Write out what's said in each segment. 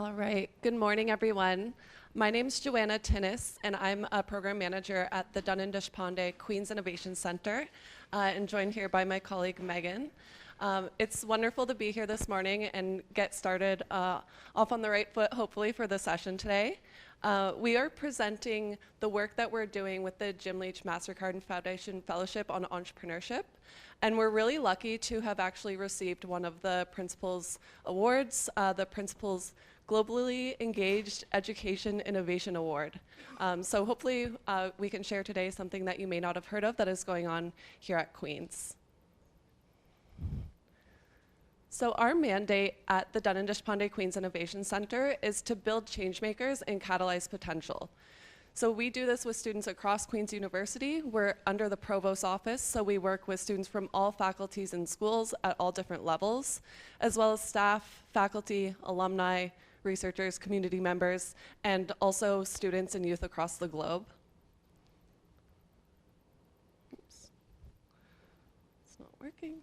All right, good morning, everyone. My name's Joanna Tinnus, and I'm a program manager at the Dun&Dishponde Queen's Innovation Center, and joined here by my colleague, Megan. It's wonderful to be here this morning and get started off on the right foot, hopefully, for the session today. We are presenting the work that we're doing with the Jim Leach MasterCard Foundation Fellowship on Entrepreneurship. And we're really lucky to have actually received one of the Principals Awards, the Principals Globally Engaged Education Innovation Award. So hopefully we can share today something that you may not have heard of that is going on here at Queen's. So our mandate at the Dun&Dishponde Queen's Innovation Center is to build changemakers and catalyze potential. So we do this with students across Queen's University. We're under the Provost's office, so we work with students from all faculties and schools at all different levels, as well as staff, faculty, alumni, researchers, community members, and also students and youth across the globe. Oops. It's not working.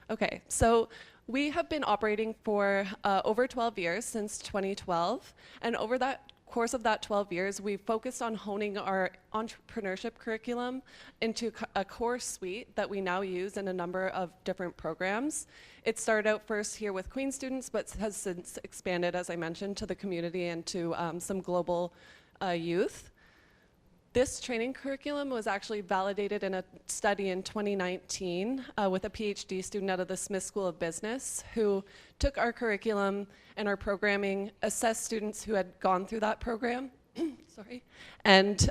Okay, so we have been operating for over 12 years, since 2012, and over that course of that 12 years, we've focused on honing our entrepreneurship curriculum into a course suite that we now use in a number of different programs. It started out first here with Queen's students, but has since expanded, as I mentioned, to the community and to some global youth. This training curriculum was actually validated in a study in 2019 with a PhD student out of the Smith School of Business who took our curriculum and our programming, assessed students who had gone through that program, and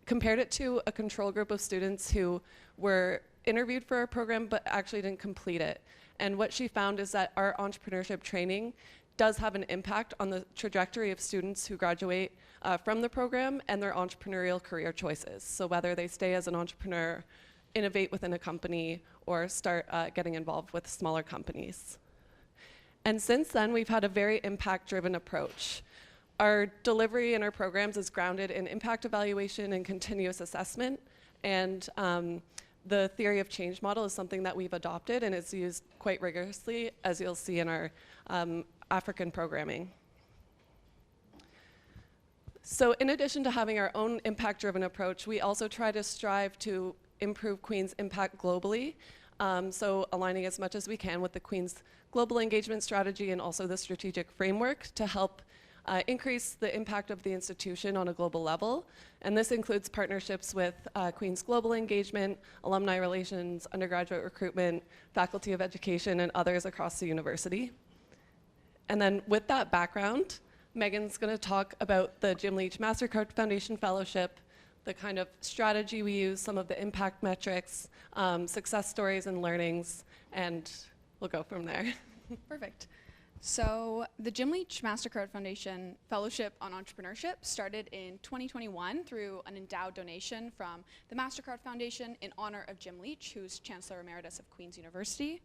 compared it to a control group of students who were interviewed for our program but actually didn't complete it. And what she found is that our entrepreneurship training does have an impact on the trajectory of students who graduate from the program and their entrepreneurial career choices. So whether they stay as an entrepreneur, innovate within a company, or start getting involved with smaller companies. And since then, we've had a very impact-driven approach. Our delivery in our programs is grounded in impact evaluation and continuous assessment, and the theory of change model is something that we've adopted and is used quite rigorously, as you'll see in our African programming. So in addition to having our own impact-driven approach, we also try to strive to improve Queen's impact globally, so aligning as much as we can with the Queen's global engagement strategy and also the strategic framework to help increase the impact of the institution on a global level. And this includes partnerships with Queen's global engagement, alumni relations, undergraduate recruitment, faculty of education, and others across the university. And then with that background, Megan's going to talk about the Jim Leach MasterCard Foundation Fellowship, the kind of strategy we use, some of the impact metrics, success stories and learnings, and we'll go from there. Perfect. So the Jim Leach MasterCard Foundation Fellowship on Entrepreneurship started in 2021 through an endowed donation from the MasterCard Foundation in honor of Jim Leach, who's Chancellor Emeritus of Queen's University,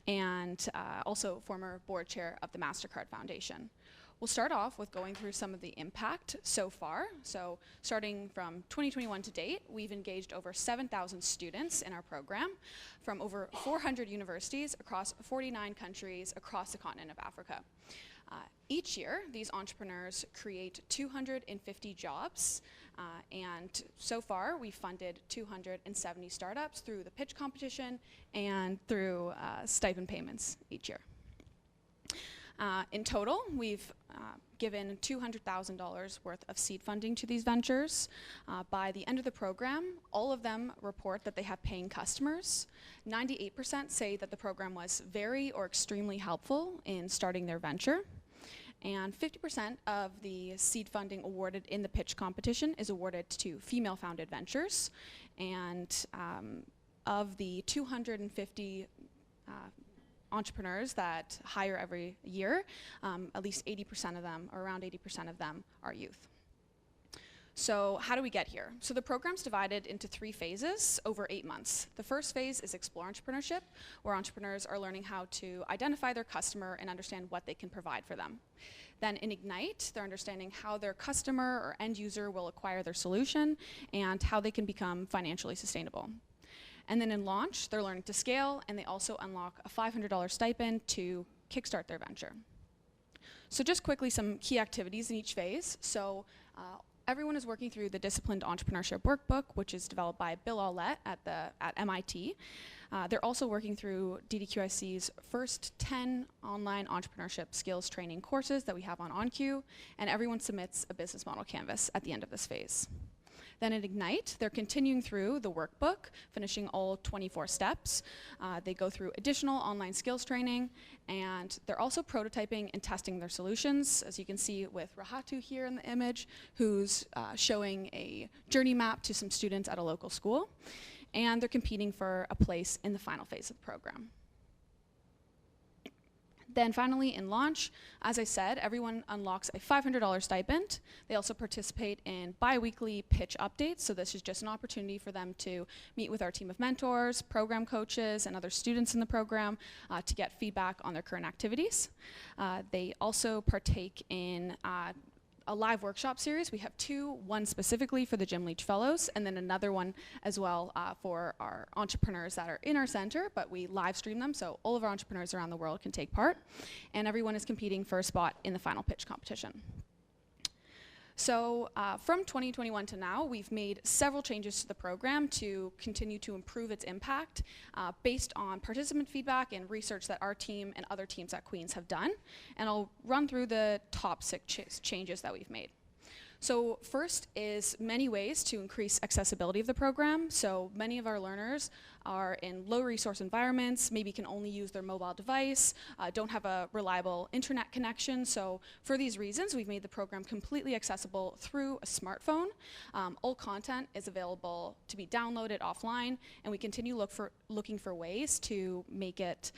and also former board chair of the MasterCard Foundation. We'll start off with going through some of the impact so far. So starting from 2021 to date, we've engaged over 7,000 students in our program from over 400 universities across 49 countries across the continent of Africa. Each year, these entrepreneurs create 250 jobs, and so far we've funded 270 startups through the pitch competition and through stipend payments each year. In total, we've given $200,000 worth of seed funding to these ventures. By the end of the program, all of them report that they have paying customers. 98% say that the program was very or extremely helpful in starting their venture. And 50% of the seed funding awarded in the pitch competition is awarded to female-founded ventures. And of the 250 entrepreneurs that hire every year, at least 80% of them, or around 80% of them, are youth. So how do we get here? So the program's divided into 3 phases over 8 months. The first phase is Explore Entrepreneurship, where entrepreneurs are learning how to identify their customer and understand what they can provide for them. Then in Ignite, they're understanding how their customer or end user will acquire their solution and how they can become financially sustainable. And then in Launch, they're learning to scale, and they also unlock a $500 stipend to kickstart their venture. So just quickly, some key activities in each phase. So everyone is working through the Disciplined Entrepreneurship Workbook, which is developed by Bill Aulette at MIT. They're also working through DDQIC's first 10 online entrepreneurship skills training courses that we have on OnQ, and everyone submits a business model canvas at the end of this phase. Then at Ignite, they're continuing through the workbook, finishing all 24 steps. They go through additional online skills training, and they're also prototyping and testing their solutions, as you can see with Rahatu here in the image, who's showing a journey map to some students at a local school. And they're competing for a place in the final phase of the program. Then finally, in launch, as I said, everyone unlocks a $500 stipend. They also participate in bi-weekly pitch updates, so this is just an opportunity for them to meet with our team of mentors, program coaches, and other students in the program to get feedback on their current activities. They also partake in a live workshop series. We have two, one specifically for the Jim Leach Fellows, and then another one as well for our entrepreneurs that are in our center, but we live stream them, so all of our entrepreneurs around the world can take part, and everyone is competing for a spot in the final pitch competition. So from 2021 to now, we've made several changes to the program to continue to improve its impact based on participant feedback and research that our team and other teams at Queen's have done. And I'll run through the top 6 changes that we've made. So first is many ways to increase accessibility of the program. So many of our learners are in low resource environments, maybe can only use their mobile device, don't have a reliable internet connection. So for these reasons, we've made the program completely accessible through a smartphone. All content is available to be downloaded offline, and we continue looking for ways to make it,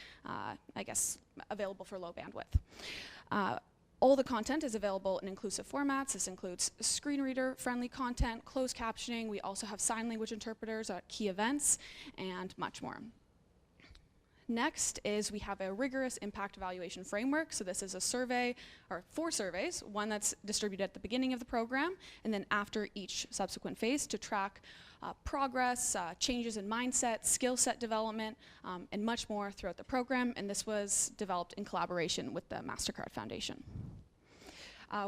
available for low bandwidth. All the content is available in inclusive formats. This includes screen reader friendly content, closed captioning. We also have sign language interpreters at key events, and much more. Next is we have a rigorous impact evaluation framework. So this is a survey, or 4 surveys, one that's distributed at the beginning of the program, and then after each subsequent phase to track progress, changes in mindset, skill set development, and much more throughout the program. And this was developed in collaboration with the MasterCard Foundation.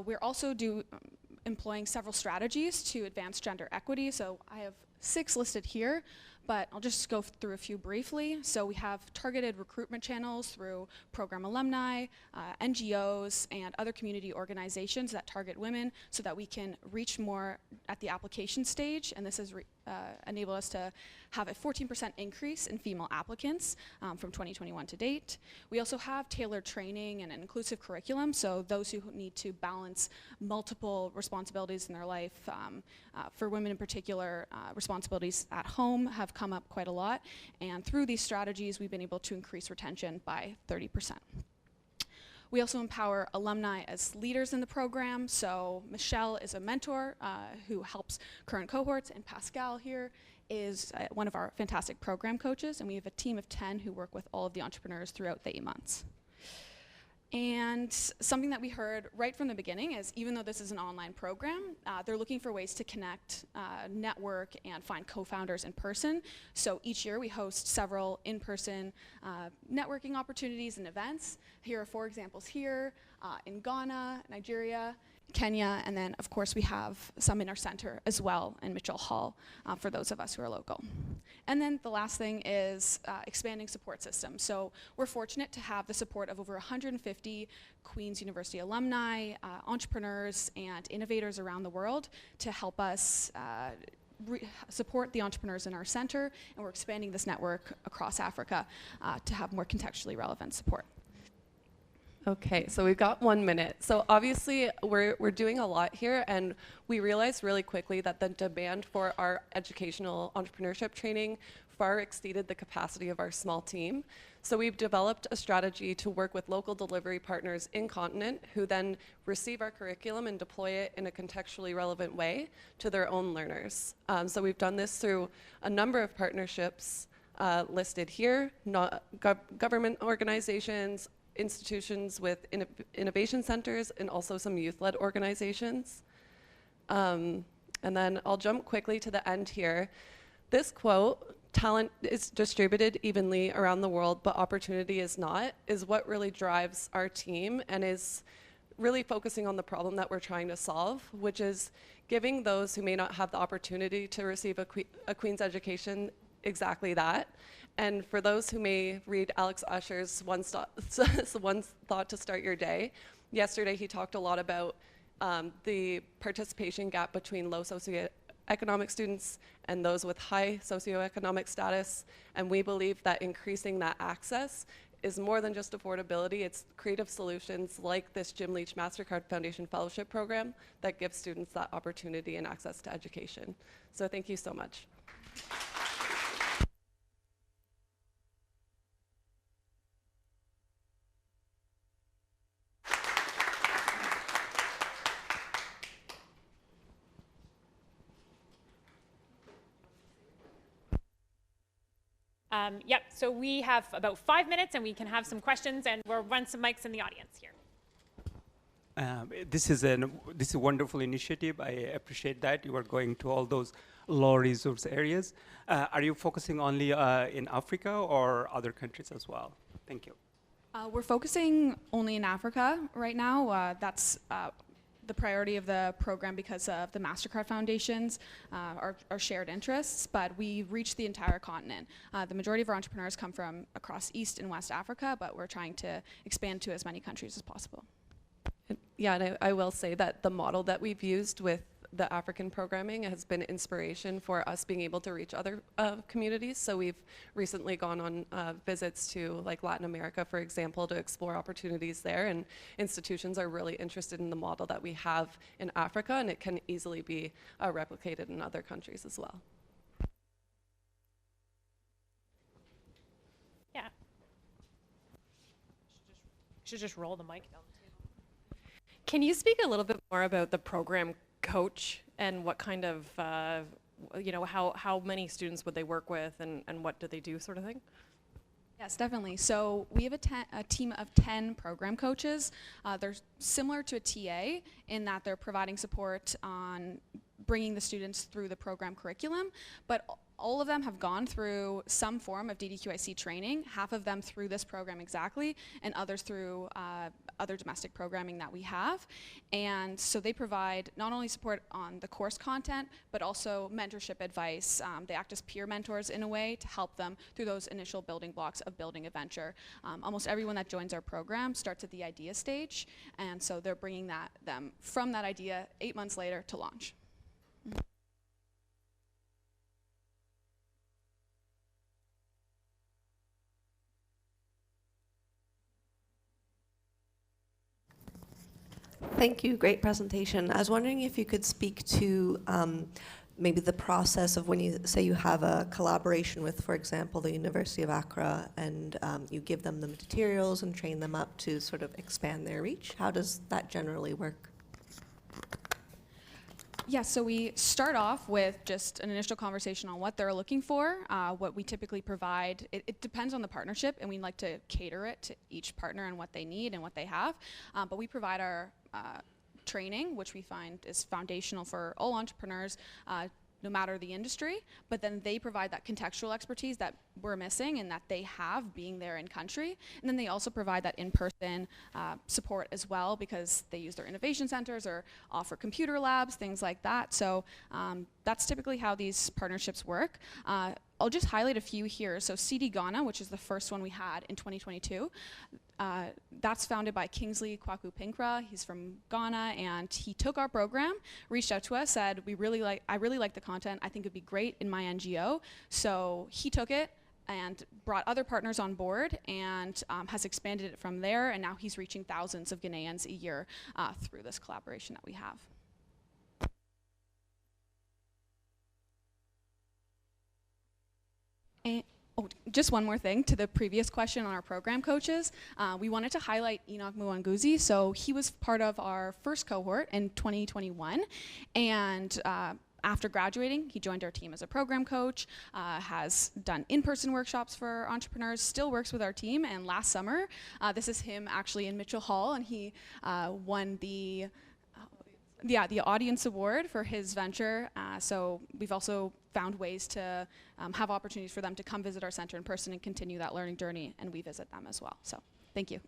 We're also employing several strategies to advance gender equity. So I have 6 listed here, but I'll just go through a few briefly. So we have targeted recruitment channels through program alumni, NGOs, and other community organizations that target women so that we can reach more at the application stage, and this has enabled us to have a 14% increase in female applicants from 2021 to date. We also have tailored training and an inclusive curriculum, so those who need to balance multiple responsibilities in their life, for women in particular, responsibilities at home have come up quite a lot, and through these strategies we've been able to increase retention by 30%. We also empower alumni as leaders in the program. So Michelle is a mentor who helps current cohorts, and Pascal here is one of our fantastic program coaches, and we have a team of 10 who work with all of the entrepreneurs throughout the 8 months. And something that we heard right from the beginning is, even though this is an online program, they're looking for ways to connect, network, and find co-founders in person. So each year we host several in-person networking opportunities and events. Here are 4 examples here in Ghana, Nigeria, Kenya, and then of course we have some in our center as well in Mitchell Hall for those of us who are local. And then the last thing is expanding support systems. So we're fortunate to have the support of over 150 Queen's University alumni, entrepreneurs, and innovators around the world to help us support the entrepreneurs in our center, and we're expanding this network across Africa to have more contextually relevant support. Okay, so we've got 1 minute. So obviously we're doing a lot here, and we realized really quickly that the demand for our educational entrepreneurship training far exceeded the capacity of our small team. So we've developed a strategy to work with local delivery partners in continent who then receive our curriculum and deploy it in a contextually relevant way to their own learners. So we've done this through a number of partnerships listed here, government organizations, institutions with innovation centers, and also some youth-led organizations. And then I'll jump quickly to the end here. This quote, "Talent is distributed evenly around the world, but opportunity is not," is what really drives our team and is really focusing on the problem that we're trying to solve, which is giving those who may not have the opportunity to receive a Queen's education exactly that. And for those who may read Alex Usher's One Thought to Start Your Day, yesterday he talked a lot about the participation gap between low socioeconomic students and those with high socioeconomic status. And we believe that increasing that access is more than just affordability. It's creative solutions like this Jim Leach MasterCard Foundation Fellowship Program that gives students that opportunity and access to education. So thank you so much. Yep, so we have about 5 minutes and we can have some questions, and we'll run some mics in the audience here. This is a wonderful initiative. I appreciate that you are going to all those low resource areas. Are you focusing only in Africa or other countries as well? Thank you. We're focusing only in Africa right now. That's the priority of the program because of the MasterCard Foundation's our shared interests, but we reach the entire continent. The majority of our entrepreneurs come from across East and West Africa, but we're trying to expand to as many countries as possible. Yeah, and I will say that the model that we've used with the African programming has been inspiration for us being able to reach other communities. So we've recently gone on visits to like Latin America, for example, to explore opportunities there. And institutions are really interested in the model that we have in Africa, and it can easily be replicated in other countries as well. Yeah. Should just roll the mic down the table. Can you speak a little bit more about the program coach and what kind of, how many students would they work with and what do they do, sort of thing? Yes, definitely. So we have a team of 10 program coaches. They're similar to a TA in that they're providing support on bringing the students through the program curriculum, but all of them have gone through some form of DDQIC training, half of them through this program exactly, and others through other domestic programming that we have. And so they provide not only support on the course content, but also mentorship advice. They act as peer mentors in a way to help them through those initial building blocks of building a venture. Almost everyone that joins our program starts at the idea stage, and so they're bringing them from that idea 8 months later to launch. Thank you, great presentation. I was wondering if you could speak to maybe the process of when you say you have a collaboration with, for example, the University of Accra, and you give them the materials and train them up to sort of expand their reach. How does that generally work? Yeah, so we start off with just an initial conversation on what they're looking for, what we typically provide. It depends on the partnership, and we like to cater it to each partner and what they need and what they have. But we provide our training, which we find is foundational for all entrepreneurs, no matter the industry, but then they provide that contextual expertise that we're missing and that they have being there in country. And then they also provide that in-person support as well, because they use their innovation centers or offer computer labs, things like that. So that's typically how these partnerships work. I'll just highlight a few here. So CD Ghana, which is the first one we had in 2022, that's founded by Kingsley Kwaku Pinkra. He's from Ghana, and he took our program, reached out to us, said, I really like the content. I think it'd be great in my NGO. So he took it and brought other partners on board and has expanded it from there. And now he's reaching thousands of Ghanaians a year through this collaboration that we have. And, just one more thing to the previous question on our program coaches. We wanted to highlight Enoch Muanguzi. So he was part of our first cohort in 2021. And after graduating, he joined our team as a program coach, has done in-person workshops for entrepreneurs, still works with our team. And last summer, this is him actually in Mitchell Hall, and he won the audience award for his venture. So we've also found ways to have opportunities for them to come visit our center in person and continue that learning journey, and we visit them as well. So thank you.